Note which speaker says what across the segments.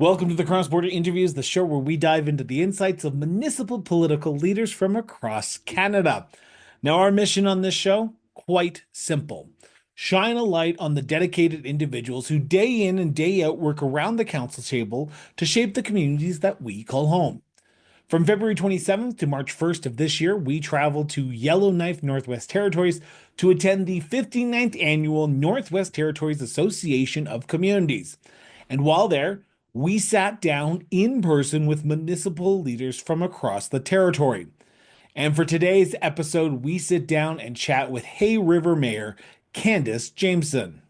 Speaker 1: Welcome to the Cross Border Interviews, the show where we dive into the insights of municipal political leaders from across Canada. Now, our mission on this show, quite simple. Shine a light on the dedicated individuals who day in and day out work around the council table to shape the communities that we call home. From February 27th to March 1st of this year, we traveled to Yellowknife, Northwest Territories to attend the 59th Annual Northwest Territories Association of Communities. And while there, we sat down in person with municipal leaders from across the territory. And for today's episode, we sit down and chat with Hay River Mayor Kandis Jameson.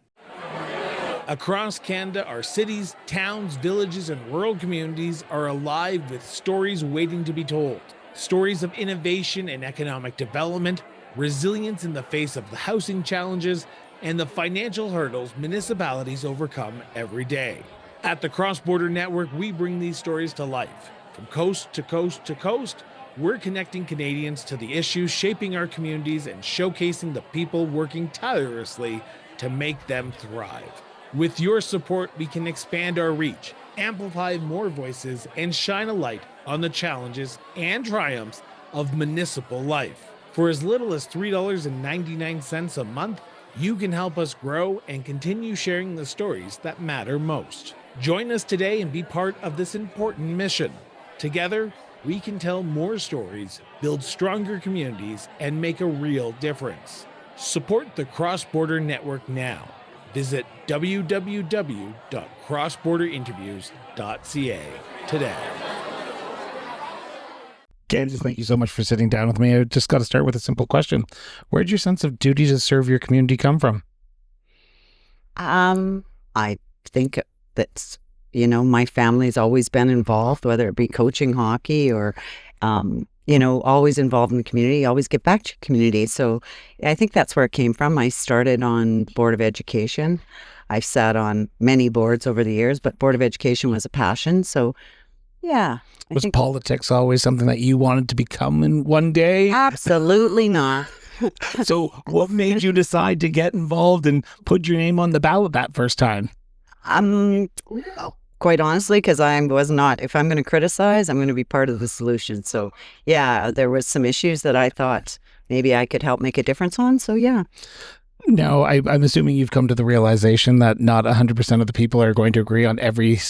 Speaker 1: Across Canada, our cities, towns, villages, and rural communities are alive with stories waiting to be told. Stories of innovation and economic development, resilience in the face of the housing challenges, and the financial hurdles municipalities overcome every day. At the Cross Border Network, we bring these stories to life. From coast to coast to coast, we're connecting Canadians to the issues shaping our communities and showcasing the people working tirelessly to make them thrive. With your support, we can expand our reach, amplify more voices, and shine a light on the challenges and triumphs of municipal life. For as little as $3.99 a month, you can help us grow and continue sharing the stories that matter most. Join us today and be part of this important mission. Together, we can tell more stories, build stronger communities, and make a real difference. Support the Cross Border Network now. Visit www.crossborderinterviews.ca today.
Speaker 2: Kandis, thank you so much for sitting down with me. I just got to start with a simple question. Where did your sense of duty to serve your community come from?
Speaker 3: I think that, my family's always been involved, whether it be coaching hockey or, always involved in the community, always give back to the community. So I think that's where it came from. I started on Board of Education. I've sat on many boards over the years, but Board of Education was a passion. So, yeah.
Speaker 2: Was politics always something that you wanted to become in one day?
Speaker 3: Absolutely not.
Speaker 2: So what made you decide to get involved and put your name on the ballot that first time?
Speaker 3: Quite honestly, because I was not. If I'm going to criticize, I'm going to be part of the solution. So, yeah, there was some issues that I thought maybe I could help make a difference on. So, yeah.
Speaker 2: No, I'm assuming you've come to the realization that not 100% of the people are going to agree on every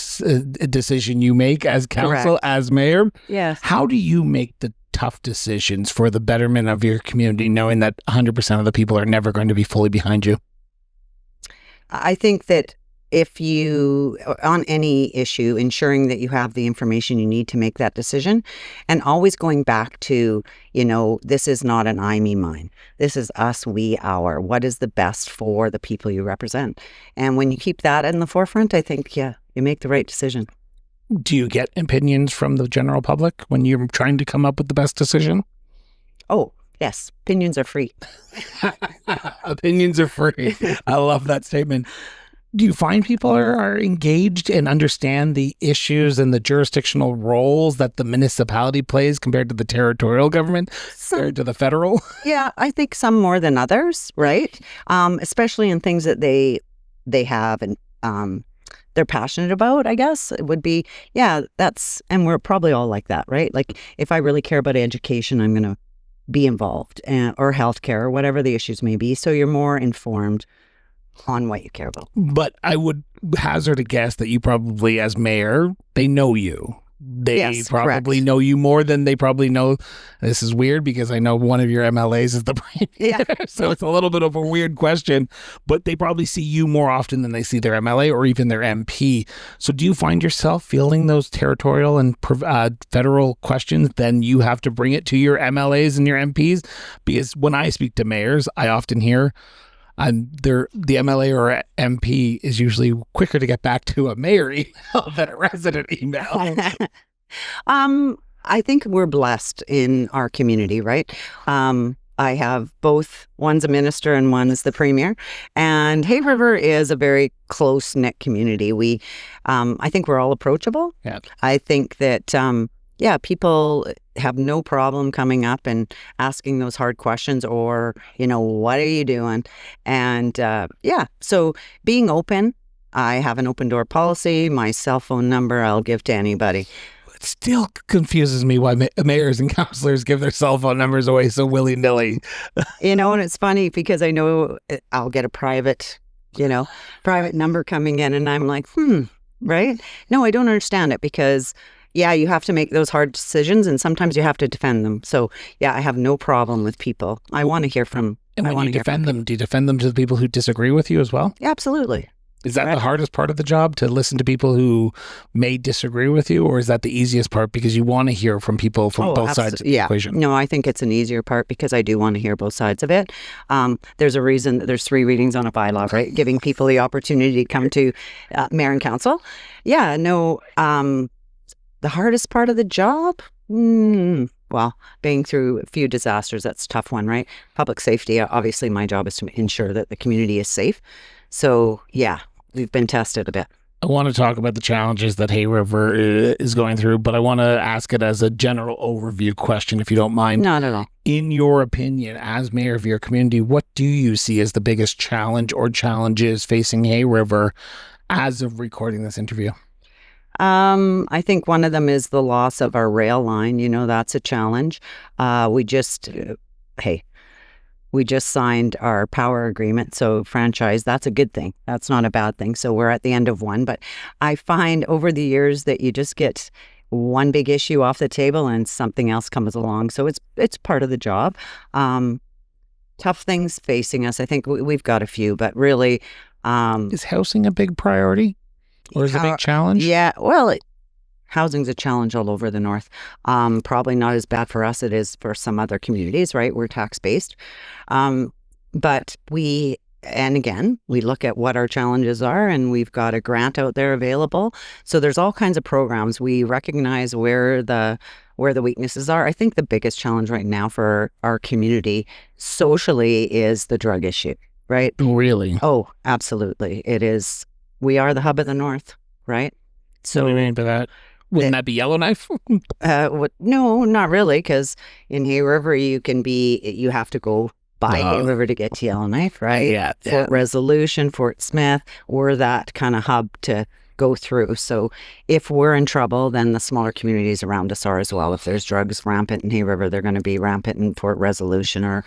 Speaker 2: decision you make as council,
Speaker 3: Correct.
Speaker 2: as mayor.
Speaker 3: Yes.
Speaker 2: How do you make the tough decisions for the betterment of your community, knowing that 100% of the people are never going to be fully behind you?
Speaker 3: I think that if you, on any issue, ensuring that you have the information you need to make that decision, and always going back to, this is not an I, me, mine. This is us, we, our. What is the best for the people you represent? And when you keep that in the forefront, I think, you make the right decision.
Speaker 2: Do you get opinions from the general public when you're trying to come up with the best decision?
Speaker 3: Oh, yes. Opinions are free.
Speaker 2: Opinions are free. I love that statement. Do you find people are engaged and understand the issues and the jurisdictional roles that the municipality plays compared to the territorial government, compared to the federal?
Speaker 3: Yeah, I think some more than others, right? Especially in things that they have and they're passionate about, I guess. It would be, and we're probably all like that, right? Like, if I really care about education, I'm going to be involved, or healthcare, or whatever the issues may be. So you're more informed on what you care about.
Speaker 2: But I would hazard a guess that you probably, as mayor, they know you. They probably
Speaker 3: correct.
Speaker 2: know you more than they probably know. This is weird because I know one of your MLAs is the premier.
Speaker 3: Yeah.
Speaker 2: So it's a little bit of a weird question, but they probably see you more often than they see their MLA or even their MP. So do you find yourself fielding those territorial and federal questions? Then you have to bring it to your MLAs and your MPs? Because when I speak to mayors, I often hear the MLA or MP is usually quicker to get back to a mayor email than a resident email.
Speaker 3: I think we're blessed in our community, right? I have both. One's a minister and one is the premier. And Hay River is a very close-knit community. I think we're all approachable.
Speaker 2: Yeah.
Speaker 3: I think that people have no problem coming up and asking those hard questions or, what are you doing? And so being open I have an open door policy. My cell phone number I'll give to anybody.
Speaker 2: It still confuses me why mayors and councillors give their cell phone numbers away so willy-nilly.
Speaker 3: And it's funny because I know I'll get a private number coming in, and I'm like, right? No, I don't understand it because, yeah, you have to make those hard decisions, and sometimes you have to defend them. So, yeah, I have no problem with people. I want to hear from.
Speaker 2: And when you defend them, do you defend them to the people who disagree with you as well?
Speaker 3: Yeah, absolutely.
Speaker 2: Is that the hardest part of the job, to listen to people who may disagree with you, or is that the easiest part because you want to hear from people from both sides of the equation?
Speaker 3: No, I think it's an easier part because I do want to hear both sides of it. There's a reason that there's 3 readings on a bylaw, right? Giving people the opportunity to come to mayor and council. Yeah, no, the hardest part of the job? Well, being through a few disasters, that's a tough one, right? Public safety, obviously my job is to ensure that the community is safe. So, yeah. We've been tested a bit.
Speaker 2: I want to talk about the challenges that Hay River is going through, but I want to ask it as a general overview question, if you don't mind.
Speaker 3: Not at all.
Speaker 2: In your opinion, as mayor of your community, what do you see as the biggest challenge or challenges facing Hay River as of recording this interview?
Speaker 3: I think one of them is the loss of our rail line. That's a challenge. We just signed our power agreement, so franchise, that's a good thing. That's not a bad thing. So we're at the end of one. But I find over the years that you just get one big issue off the table and something else comes along. So it's part of the job. Tough things facing us. I think we've got a few, but really...
Speaker 2: is housing a big priority? Or is it a big challenge?
Speaker 3: Yeah, well... Housing's a challenge all over the north. Probably not as bad for us as it is for some other communities, right? We're tax-based. But we look at what our challenges are, and we've got a grant out there available. So there's all kinds of programs. We recognize where the weaknesses are. I think the biggest challenge right now for our community socially is the drug issue, right?
Speaker 2: Really?
Speaker 3: Oh, absolutely. It is. We are the hub of the north, right?
Speaker 2: So what do you mean by that? Wouldn't that be Yellowknife?
Speaker 3: No, not really, because in Hay River you have to go by Hay River to get to Yellowknife, right?
Speaker 2: Yeah.
Speaker 3: Fort Resolution, Fort Smith, we're that kind of hub to go through. So if we're in trouble, then the smaller communities around us are as well. If there's drugs rampant in Hay River, they're going to be rampant in Fort Resolution or,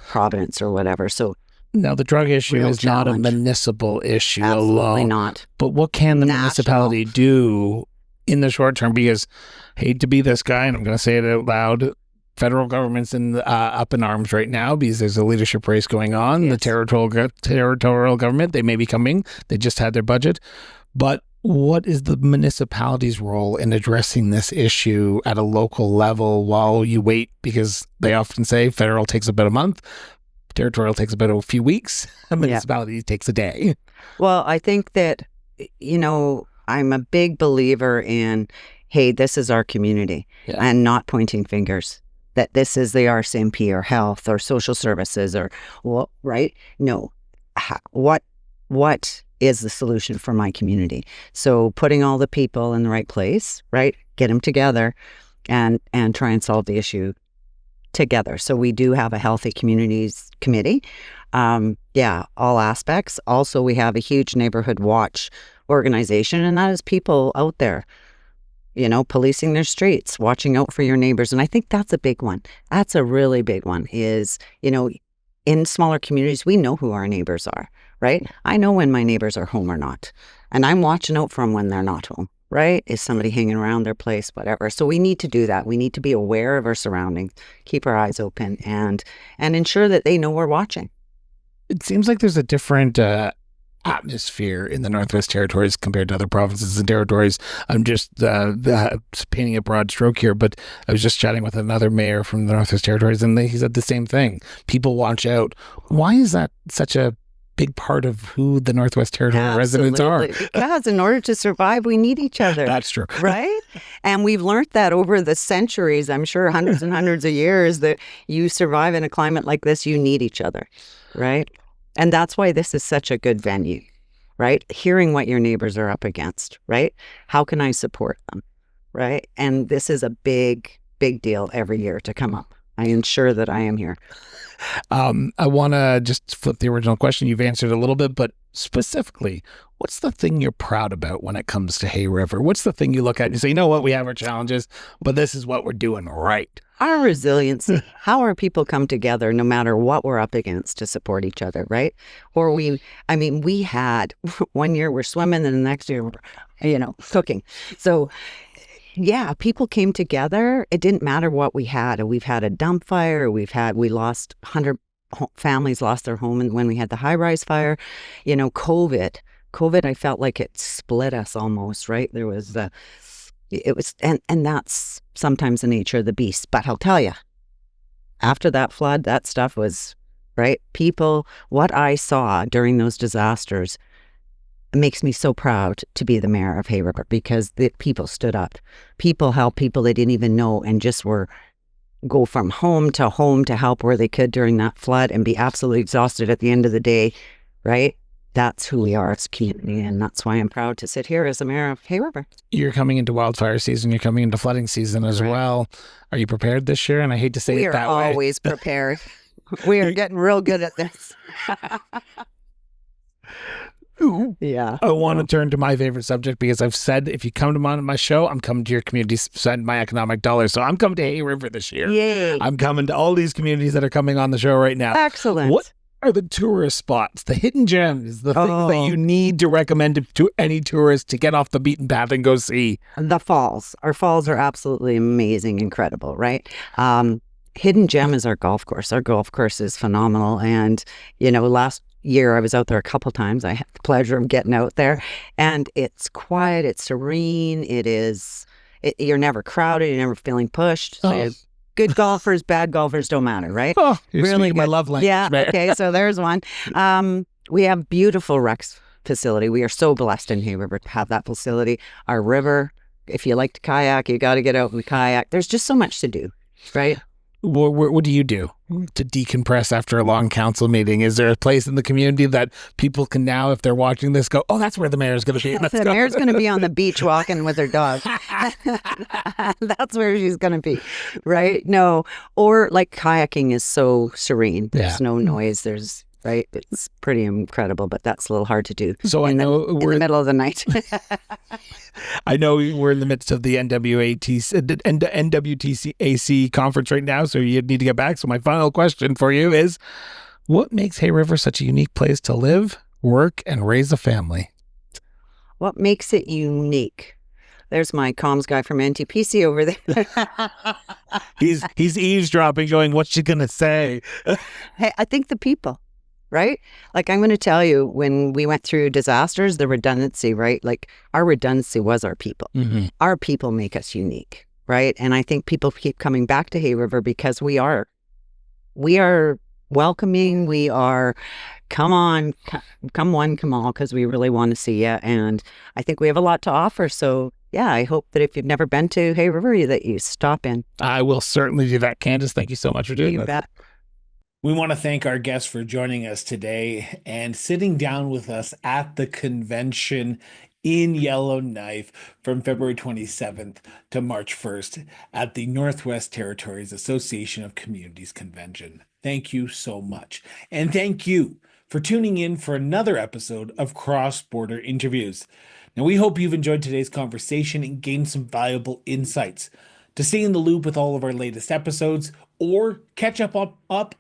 Speaker 3: Providence or whatever. So
Speaker 2: now, the drug issue is not a municipal issue alone.
Speaker 3: Absolutely not.
Speaker 2: But what can the municipality do in the short term? Because I hate to be this guy, and I'm going to say it out loud, federal government's up in arms right now because there's a leadership race going on. Yes. The territorial government, they may be coming. They just had their budget. But what is the municipality's role in addressing this issue at a local level while you wait? Because they often say federal takes about a month. Territorial takes about a few weeks. A municipality takes a day.
Speaker 3: Well, I think that, I'm a big believer in, hey, this is our community and not pointing fingers. That this is the RCMP or health or social services or what, right? No. What is the solution for my community? So putting all the people in the right place, right? Get them together and try and solve the issue together. So we do have a healthy communities committee. All aspects. Also, we have a huge neighborhood watch organization, and that is people out there, policing their streets, watching out for your neighbors. And I think that's a big one. That's a really big one is, in smaller communities, we know who our neighbors are, right? I know when my neighbors are home or not, and I'm watching out for them when they're not home. Right? Is somebody hanging around their place, whatever. So we need to do that. We need to be aware of our surroundings, keep our eyes open, and ensure that they know we're watching.
Speaker 2: It seems like there's a different atmosphere in the Northwest Territories compared to other provinces and territories. I'm just painting a broad stroke here, but I was just chatting with another mayor from the Northwest Territories, and he said the same thing. People watch out. Why is that such a big part of who the Northwest Territory residents are?
Speaker 3: Because in order to survive, we need each other.
Speaker 2: That's true.
Speaker 3: Right? And we've learned that over the centuries, I'm sure hundreds and hundreds of years, that you survive in a climate like this, you need each other. Right? And that's why this is such a good venue. Right? Hearing what your neighbors are up against. Right? How can I support them? Right? And this is a big, big deal every year to come up. I ensure that I am here.
Speaker 2: I want to just flip the original question. You've answered a little bit, but specifically, what's the thing you're proud about when it comes to Hay River? What's the thing you look at and you say, you know what, we have our challenges, but this is what we're doing right?
Speaker 3: Our resiliency. How our people come together no matter what we're up against to support each other, right? Or we had one year we're swimming and the next year we're, cooking. So yeah, people came together. It didn't matter what we had. We've had a dump fire. We lost 100 families lost their home when we had the high-rise fire. COVID, I felt like it split us almost, right? And that's sometimes the nature of the beast. But I'll tell you, after that flood, that stuff was, right? People, what I saw during those disasters makes me so proud to be the mayor of Hay River, because the people stood up. People helped people they didn't even know and just go from home to help where they could during that flood and be absolutely exhausted at the end of the day, right? That's who we are as a community, and that's why I'm proud to sit here as the mayor of Hay River.
Speaker 2: You're coming into wildfire season. You're coming into flooding season as well. Are you prepared this year? And I hate to say it that way.
Speaker 3: We are always prepared. We are getting real good at this. Yeah.
Speaker 2: I want to turn to my favorite subject, because I've said if you come to my show, I'm coming to your community, send my economic dollars. So I'm coming to Hay River this year.
Speaker 3: Yay.
Speaker 2: I'm coming to all these communities that are coming on the show right now.
Speaker 3: Excellent.
Speaker 2: What are the tourist spots, the hidden gems, the things that you need to recommend to any tourist to get off the beaten path and go see?
Speaker 3: The falls. Our falls are absolutely amazing, incredible, right? Hidden gem is our golf course. Our golf course is phenomenal. And, last year I was out there a couple times. I had the pleasure of getting out there, and it's quiet, it's serene, you're never crowded, you're never feeling pushed. So good golfers, bad golfers don't matter, right?
Speaker 2: Oh, you're
Speaker 3: really
Speaker 2: speaking my love language.
Speaker 3: Yeah, okay, so there's one. We have beautiful Rex facility. We are so blessed in Hay River to have that facility. Our river, if you like to kayak, you got to get out and kayak. There's just so much to do, right?
Speaker 2: What do you do to decompress after a long council meeting? Is there a place in the community that people can now, if they're watching this, go, oh, that's where the mayor's going to be?
Speaker 3: The mayor's going to be on the beach walking with her dog. That's where she's going to be, right? No, or like kayaking is so serene. There's no noise. Right? It's pretty incredible, but that's a little hard to do.
Speaker 2: So I know
Speaker 3: we're in the middle of the night.
Speaker 2: I know we're in the midst of the NWTCAC conference right now, so you need to get back. So my final question for you is, what makes Hay River such a unique place to live, work, and raise a family?
Speaker 3: What makes it unique? There's my comms guy from NTPC over there.
Speaker 2: He's eavesdropping, going, what's she going to say?
Speaker 3: Hey, I think the people. Right? Like, I'm going to tell you, when we went through disasters, the redundancy, right? Like, our redundancy was our people. Mm-hmm. Our people make us unique, right? And I think people keep coming back to Hay River because we are welcoming. We are, come on, come one, come all, because we really want to see you. And I think we have a lot to offer. So yeah, I hope that if you've never been to Hay River, that you stop in.
Speaker 2: I will certainly do that. Kandis, thank you so much for doing that.
Speaker 3: You bet.
Speaker 1: We want to thank our guests for joining us today and sitting down with us at the convention in Yellowknife from February 27th to March 1st at the Northwest Territories Association of Communities Convention. Thank you so much. And thank you for tuning in for another episode of Cross Border Interviews. Now, we hope you've enjoyed today's conversation and gained some valuable insights. To stay in the loop with all of our latest episodes or catch up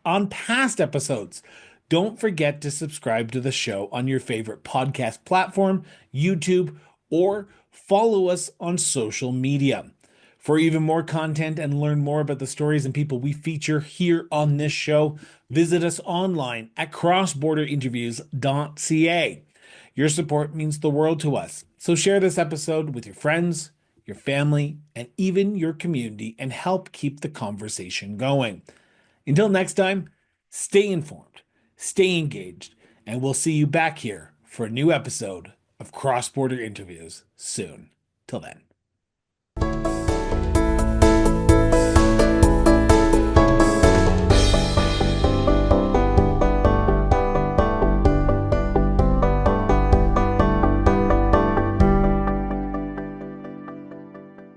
Speaker 1: on past episodes, don't forget to subscribe to the show on your favorite podcast platform, YouTube, or follow us on social media. For even more content and learn more about the stories and people we feature here on this show, visit us online at crossborderinterviews.ca. Your support means the world to us, so share this episode with your friends, your family, and even your community, and help keep the conversation going. Until next time, stay informed, stay engaged, and we'll see you back here for a new episode of Cross Border Interviews soon. Till then.